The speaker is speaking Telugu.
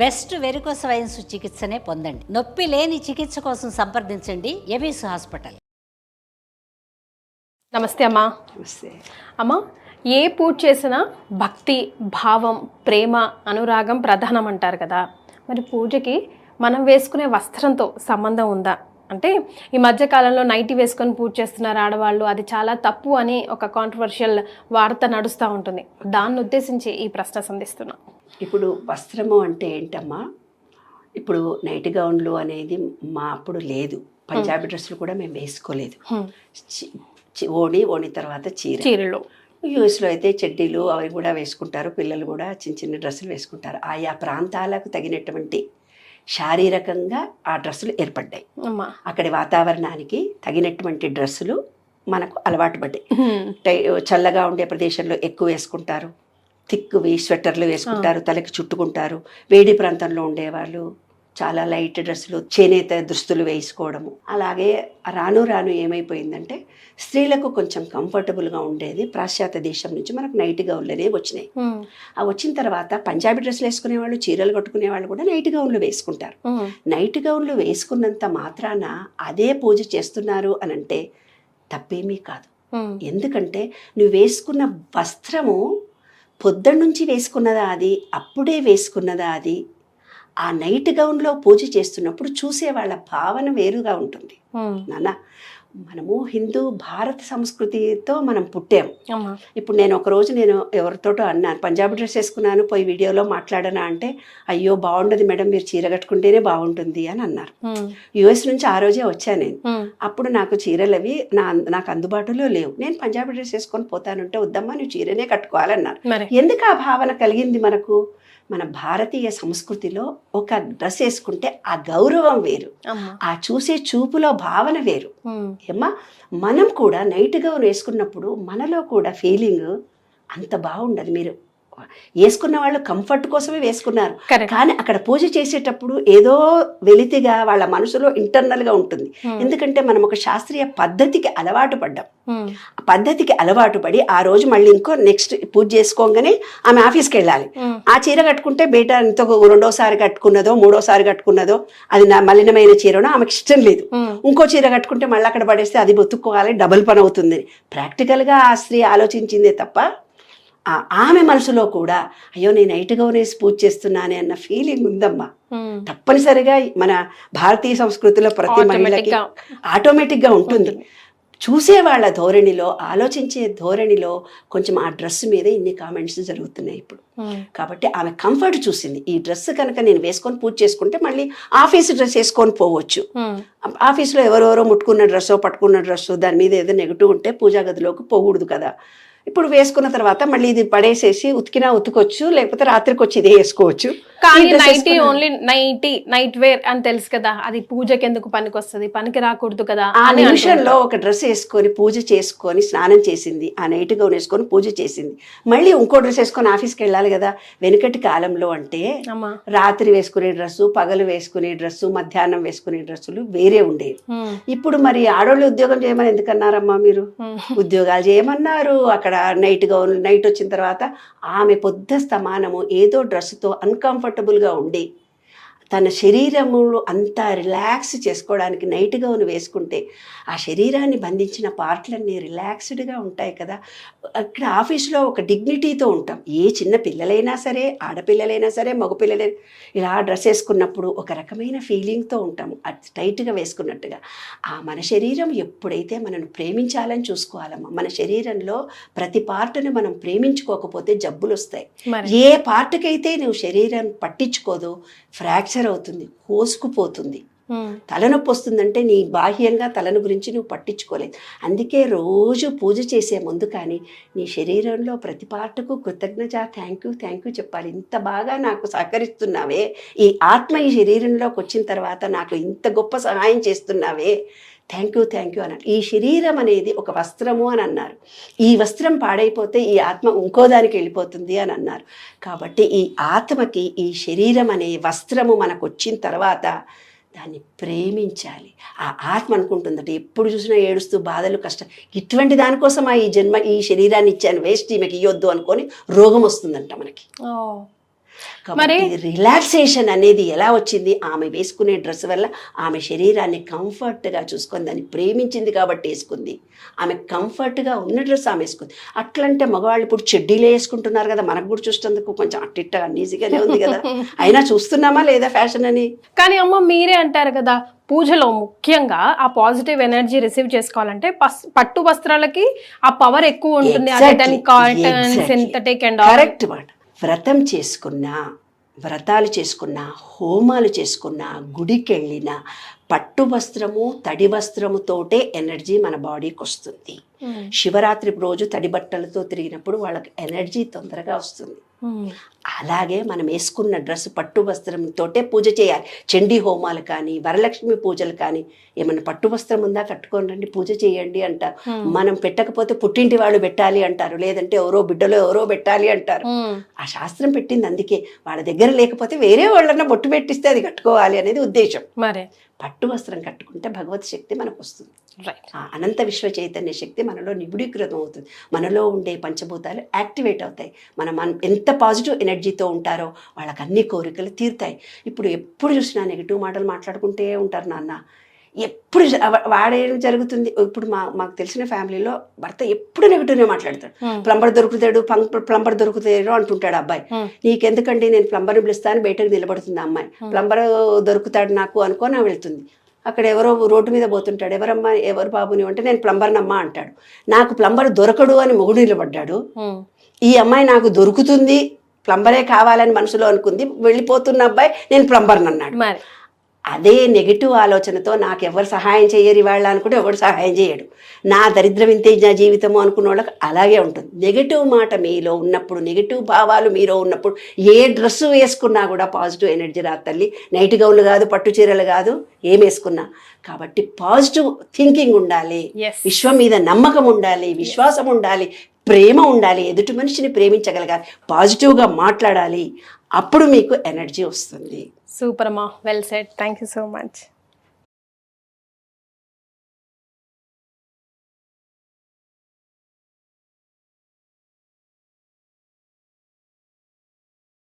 బెస్ట్ వెరికోస్ వైన్స్ చికిత్సనే పొందండి. నొప్పి లేని చికిత్స కోసం సంప్రదించండి ఎబిస్ హాస్పిటల్. నమస్తే అమ్మా. నమస్తే అమ్మా, ఏ పూజ చేసినా భక్తి, భావం, ప్రేమ, అనురాగం ప్రధానం అంటారు కదా. మరి పూజకి మనం వేసుకునే వస్త్రంతో సంబంధం ఉందా? అంటే ఈ మధ్యకాలంలో నైటీ వేసుకొని పూజ చేస్తున్నారు ఆడవాళ్ళు, అది చాలా తప్పు అని ఒక కాంట్రవర్షియల్ వార్త నడుస్తూ ఉంటుంది. దాన్ని ఉద్దేశించి ఈ ప్రశ్న సంధిస్తున్నా. ఇప్పుడు వస్త్రము అంటే ఏంటమ్మా? ఇప్పుడు నైట్ గౌన్లు అనేది మా అప్పుడు లేదు. పంజాబీ డ్రెస్సులు కూడా మేము వేసుకోలేదు. ఓణి తర్వాత చీరలు. యూఎస్లో అయితే చెడ్డీలు అవి కూడా వేసుకుంటారు. పిల్లలు కూడా చిన్న చిన్న డ్రెస్సులు వేసుకుంటారు. ఆయా ప్రాంతాలకు తగినటువంటి శారీరకంగా ఆ డ్రెస్సులు ఏర్పడ్డాయి. అక్కడి వాతావరణానికి తగినటువంటి డ్రెస్సులు మనకు అలవాటు పడ్డాయి. చల్లగా ఉండే ప్రదేశంలో ఎక్కువ వేసుకుంటారు, థిక్వి స్వెటర్లు వేసుకుంటారు, తలకి చుట్టుకుంటారు. వేడి ప్రాంతంలో ఉండేవాళ్ళు చాలా లైట్ డ్రెస్సులు, చేనేత దుస్తులు వేసుకోవడము. అలాగే రాను రాను ఏమైపోయిందంటే స్త్రీలకు కొంచెం కంఫర్టబుల్గా ఉండేది పాశ్చాత్య దేశం నుంచి మనకు నైట్ గౌన్లనే వచ్చినాయి. ఆ వచ్చిన తర్వాత పంజాబీ డ్రెస్సులు వేసుకునే వాళ్ళు, చీరలు కట్టుకునే వాళ్ళు కూడా నైట్ గౌన్లు వేసుకుంటారు. నైట్ గౌన్లు వేసుకున్నంత మాత్రాన అదే పూజ చేస్తున్నారు అని అంటే తప్పేమీ కాదు. ఎందుకంటే నువ్వు వేసుకున్న వస్త్రము పొద్దున్న నుంచి వేసుకున్నదా, అది అప్పుడే వేసుకున్నదా, అది ఆ నైట్ గౌన్లో పూజ చేస్తున్నప్పుడు చూసే వాళ్ళ భావన వేరుగా ఉంటుంది నాన్న. మనము హిందూ భారత సంస్కృతితో మనం పుట్టాము. ఇప్పుడు నేను ఒకరోజు ఎవరితోటో అన్నాను, పంజాబీ డ్రెస్ వేసుకున్నాను, పోయి వీడియోలో మాట్లాడనా అంటే, అయ్యో బాగుండదు మేడం, మీరు చీర కట్టుకుంటేనే బాగుంటుంది అని అన్నారు. యుఎస్ నుంచి ఆ రోజే వచ్చాను నేను. అప్పుడు నాకు చీరలు అవి నాకు అందుబాటులో లేవు. నేను పంజాబీ డ్రెస్ వేసుకొని పోతానంటే, వద్దమ్మా నువ్వు చీరనే కట్టుకోవాలన్నారు. ఎందుకు ఆ భావన కలిగింది మనకు? మన భారతీయ సంస్కృతిలో ఒక డ్రెస్ వేసుకుంటే ఆ గౌరవం వేరు, ఆ చూసే చూపులో భావన వేరు. ఏమ్మా, మనం కూడా నైట్ గౌన్ వేసుకున్నప్పుడు మనలో కూడా ఫీలింగ్ అంత బాగుండదు. మీరు వేసుకున్న వాళ్ళు కంఫర్ట్ కోసమే వేసుకున్నారు, కానీ అక్కడ పూజ చేసేటప్పుడు ఏదో వెలితిగా వాళ్ళ మనసులో ఇంటర్నల్గా ఉంటుంది. ఎందుకంటే మనం ఒక శాస్త్రీయ పద్ధతికి అలవాటు పడ్డాం. ఆ పద్ధతికి అలవాటు పడి ఆ రోజు మళ్ళీ ఇంకో నెక్స్ట్ పూజ చేసుకోగానే ఆమె ఆఫీస్కి వెళ్ళాలి. ఆ చీర కట్టుకుంటే బయట ఎంతో రెండోసారి కట్టుకున్నదో మూడోసారి కట్టుకున్నదో అది నా మలినమైన చీరనో ఆమెకి ఇష్టం లేదు. ఇంకో చీర కట్టుకుంటే మళ్ళీ అక్కడ పడేస్తే అది బొత్తుకోవాలి, డబుల్ పని అవుతుంది. ప్రాక్టికల్గా ఆ స్త్రీ ఆలోచించిందే తప్ప ఆమె మనసులో కూడా అయ్యో నేను నైట్ గౌన్ వేసి పూజ చేస్తున్నానే అన్న ఫీలింగ్ ఉందమ్మా. తప్పనిసరిగా మన భారతీయ సంస్కృతిలో ప్రతి మహిళకి ఆటోమేటిక్గా ఉంటుంది. చూసే వాళ్ళ ధోరణిలో, ఆలోచించే ధోరణిలో కొంచెం ఆ డ్రెస్ మీద ఇన్ని కామెంట్స్ జరుగుతున్నాయి ఇప్పుడు. కాబట్టి ఆమె కంఫర్ట్ చూసింది. ఈ డ్రెస్ కనుక నేను వేసుకొని పూజ చేసుకుంటే మళ్ళీ ఆఫీస్ డ్రెస్ వేసుకొని పోవచ్చు. ఆఫీస్లో ఎవరెవరో ముట్టుకున్న డ్రెస్సో పట్టుకున్న డ్రెస్సో దాని మీద ఏదో నెగిటివ్ ఉంటే పూజా గదిలోకి పోకూడదు కదా. ఇప్పుడు వేసుకున్న తర్వాత మళ్ళీ ఇది పడేసేసి ఉతికినా ఉతుకొచ్చు, లేకపోతే రాత్రికి వచ్చి ఇదే వేసుకోవచ్చు. కానీ నైటీ ఓన్లీ నైట్ వేర్ అని తెలుసు కదా, అది పూజకి ఎందుకు పనికి వస్తుంది, పనికి రాకూడదు కదా. ఆ నిమిషంలో ఒక డ్రెస్ వేసుకొని పూజ చేసుకొని స్నానం చేసింది, ఆ నైట్ గౌన్ వేసుకొని పూజ చేసింది, మళ్ళీ ఇంకో డ్రెస్ వేసుకొని ఆఫీస్కి వెళ్ళాలి కదా. వెనుకటి కాలంలో అంటే రాత్రి వేసుకునే డ్రెస్సు, పగలు వేసుకునే డ్రెస్సు, మధ్యాహ్నం వేసుకునే డ్రెస్సులు వేరే ఉండేవి. ఇప్పుడు మరి ఆడవాళ్ళు ఉద్యోగం చేయమని ఎందుకన్నారమ్మా? మీరు ఉద్యోగాలు చేయమన్నారు. అక్కడ నైట్ గౌన్ నైట్ వచ్చిన తర్వాత ఆమె పొద్దు స్తమానము ఏదో డ్రెస్సుతో అన్కంఫర్టబుల్గా ఉండి తన శరీరములో అంతా రిలాక్స్ చేసుకోవడానికి నైట్ గౌన్ వేసుకుంటే ఆ శరీరాన్ని బంధించిన పార్ట్లన్నీ రిలాక్స్డ్గా ఉంటాయి కదా. అక్కడ ఆఫీస్లో ఒక డిగ్నిటీతో ఉంటాం. ఏ చిన్న పిల్లలైనా సరే, ఆడపిల్లలైనా సరే, మగపిల్లలైనా ఇలా డ్రెస్ వేసుకున్నప్పుడు ఒక రకమైన ఫీలింగ్తో ఉంటాము, అది టైట్గా వేసుకున్నట్టుగా. మన శరీరం ఎప్పుడైతే మనను ప్రేమించాలని చూసుకోవాలమ్మా. మన శరీరంలో ప్రతి పార్ట్ని మనం ప్రేమించుకోకపోతే జబ్బులు వస్తాయి. ఏ పార్ట్కైతే నువ్వు శరీరం పట్టించుకోదో ఫ్రాక్చర్ అవుతుంది, కోసుకుపోతుంది, తలనొప్పి వస్తుందంటే నీ బాహ్యంగా తలను గురించి నువ్వు పట్టించుకోలేదు. అందుకే రోజు పూజ చేసే ముందు కానీ నీ శరీరంలో ప్రతి పార్ట్కు కృతజ్ఞత, థ్యాంక్ యూ చెప్పాలి. ఇంత బాగా నాకు సహకరిస్తున్నావే, ఈ ఆత్మ ఈ శరీరంలోకి వచ్చిన తర్వాత నాకు ఇంత గొప్ప సహాయం చేస్తున్నావే, థ్యాంక్ యూ అన్నారు. ఈ శరీరం అనేది ఒక వస్త్రము అని అన్నారు. ఈ వస్త్రం పాడైపోతే ఈ ఆత్మ ఇంకో దానికి వెళ్ళిపోతుంది అని అన్నారు. కాబట్టి ఈ ఆత్మకి ఈ శరీరం అనే వస్త్రము మనకు వచ్చిన తర్వాత దాన్ని ప్రేమించాలి. ఆ ఆత్మ అనుకుంటుందట ఎప్పుడు చూసినా ఏడుస్తూ బాధలు కష్టం, ఇటువంటి దానికోసం ఈ జన్మ ఈ శరీరాన్ని ఇచ్చాను, వేస్ట్ ఈమెకి ఇవ్వద్దు అనుకొని రోగం వస్తుందంట మనకి. కాబట్టి రిలాక్సేషన్ అనేది ఎలా వచ్చింది, ఆమె వేసుకునే డ్రెస్ వల్ల ఆమె శరీరాన్ని కంఫర్ట్గా చూసుకొని దాన్ని ప్రేమించింది కాబట్టి వేసుకుంది. ఆమె కంఫర్ట్గా ఉన్న డ్రెస్ ఆమె వేసుకుంది. అట్లంటే మగవాళ్ళు ఇప్పుడు చెడ్డీలే వేసుకుంటున్నారు కదా, మనకు కూడా చూసేందుకు కొంచెం అట్టిట్ట అన్ఈజీగానే ఉంది కదా, అయినా చూస్తున్నామా లేదా ఫ్యాషన్ అని. కానీ అమ్మ మీరే అంటారు కదా, పూజలో ముఖ్యంగా ఆ పాజిటివ్ ఎనర్జీ రిసీవ్ చేసుకోవాలంటే పట్టు వస్త్రాలకి ఆ పవర్ ఎక్కువ ఉంటుంది. కాటన్, సింథటిక్ అండ్ కరెక్ట్ మాట. వ్రతాలు చేసుకున్నా, హోమాలు చేసుకున్నా, గుడికి వెళ్ళినా పట్టు వస్త్రము, తడి వస్త్రముతోటే ఎనర్జీ మన బాడీకి వస్తుంది. శివరాత్రి రోజు తడి బట్టలతో తిరిగినప్పుడు వాళ్ళకి ఎనర్జీ తొందరగా వస్తుంది. అలాగే మనం వేసుకున్న డ్రెస్ పట్టు వస్త్రంతోటే పూజ చేయాలి. చండీ హోమాలు కానీ, వరలక్ష్మి పూజలు కానీ, ఏమన్నా పట్టు వస్త్రం ఉందా కట్టుకొని రండి పూజ చేయండి అంటారు. మనం పెట్టకపోతే పుట్టింటి వాళ్ళు పెట్టాలి అంటారు, లేదంటే ఎవరో బిడ్డలో ఎవరో పెట్టాలి అంటారు. ఆ శాస్త్రం పెట్టింది అందుకే. వాళ్ళ దగ్గర లేకపోతే వేరే వాళ్ళన్నా బొట్టు పెట్టిస్తే అది కట్టుకోవాలి అనేది ఉద్దేశం. మరి పట్టు వస్త్రం కట్టుకుంటే భగవత్ శక్తి మనకు వస్తుంది. ఆ అనంత విశ్వ చైతన్య శక్తి మనలో నిబిడీకృతం అవుతుంది. మనలో ఉండే పంచభూతాలు యాక్టివేట్ అవుతాయి. మనం ఎంత పాజిటివ్ ఎనర్జీతో ఉంటారో వాళ్ళకి అన్ని కోరికలు తీరుతాయి. ఇప్పుడు ఎప్పుడు చూసినా నెగిటివ్ మాటలు మాట్లాడుకుంటే ఉంటారు నాన్న. ఎప్పుడు వాడేం జరుగుతుంది, ఇప్పుడు మాకు తెలిసిన ఫ్యామిలీలో భర్త ఎప్పుడు నెగిటివ్నే మాట్లాడతాడు. ప్లంబర్ దొరుకుతాడు అంటుంటాడు అబ్బాయి. నీకెందుకండి, నేను ప్లంబర్ని పిలుస్తాను, బయటకు నిలబడుతుంది అమ్మాయి. ప్లంబర్ దొరుకుతాడు నాకు అనుకోని వెళ్తుంది. అక్కడ ఎవరో రోడ్డు మీద పోతుంటాడు, ఎవరమ్మా ఎవరు బాబుని అంటే నేను ప్లంబర్నమ్మా అంటాడు. నాకు ప్లంబర్ దొరకడు అని మొగుడు నిలబడ్డాడు. ఈ అమ్మాయి నాకు దొరుకుతుంది, ప్లంబరే కావాలని మనసులో అనుకుంది, వెళ్ళిపోతున్న అబ్బాయి నేను ప్లంబర్ని అన్నాడు. అదే నెగిటివ్ ఆలోచనతో నాకు ఎవరు సహాయం చేయరు ఇవాళ అనుకుంటే ఎవరు సహాయం చేయడు. నా దరిద్రం ఇంతే నా జీవితము అనుకున్న వాళ్ళకి అలాగే ఉంటుంది. నెగిటివ్ మాట మీలో ఉన్నప్పుడు, నెగిటివ్ భావాలు మీలో ఉన్నప్పుడు ఏ డ్రెస్సు వేసుకున్నా కూడా పాజిటివ్ ఎనర్జీ రాదు తల్లి. నైట్ గౌన్లు కాదు, పట్టు చీరలు కాదు, ఏం వేసుకున్నా. కాబట్టి పాజిటివ్ థింకింగ్ ఉండాలి, విశ్వం మీద నమ్మకం ఉండాలి, విశ్వాసం ఉండాలి, ప్రేమ ఉండాలి, ఎదుటి మనిషిని ప్రేమించగలగాలి, పాజిటివ్గా మాట్లాడాలి. అప్పుడు మీకు ఎనర్జీ వస్తుంది. సూపర్ అమ్మా, well said. Thank you so much.